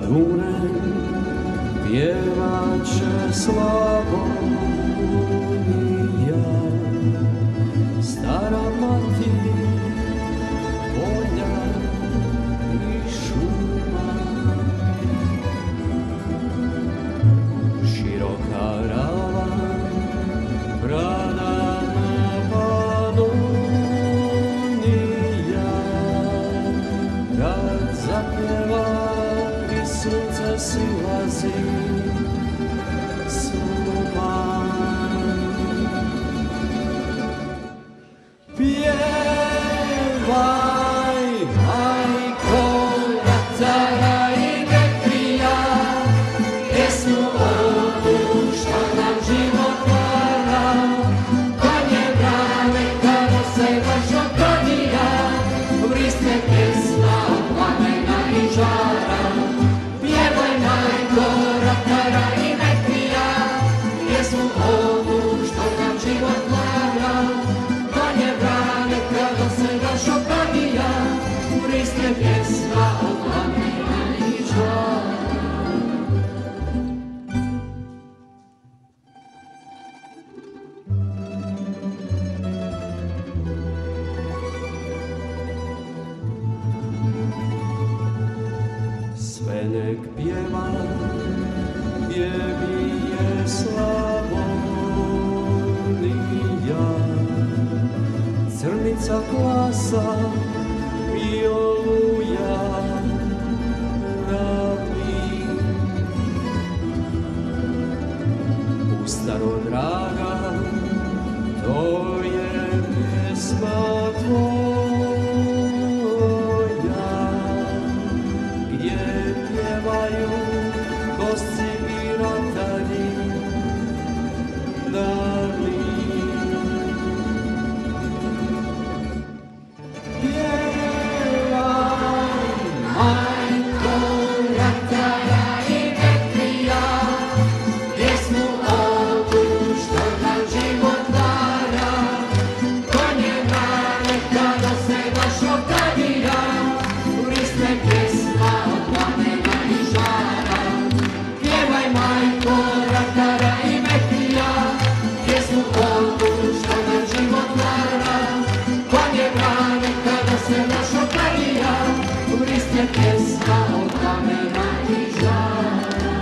Nad unem pjevaće Slavonija, stara mati polja i šuma, široka rava pranana Panonija, kad zapjeva i sunce silazi s uma. Pjevaj, majko, ratara i vetrija, pjesmu ovu što nam život vara, konje brane kada se baš okonija, vrisne pjesma od plamena i žara. Pjevaj, majko, ratara i vetrija, pjesmu ovu što nam život vara, konje brane kada se baš okonija, vrisne pjesma od plamena i žara. Sve nek pjeva, pjevi je Slavonija, crnica klasa i oluja pravi. Pustaro draga, to je pjesma tvoja, gdje pjevaju gosci i ratari, dali. Pjevaj, majko, ratara i vetrija, pjesmu ovu što nam život vara, konje brane kada se baš okanija, vrisne pjesma od plamena i žara. Pjevaj, majko, ratara i vetrija, pjesmu ovu što nam život vara, konje brane kada se baš okanija, vrisne pjesma od plamena i žara.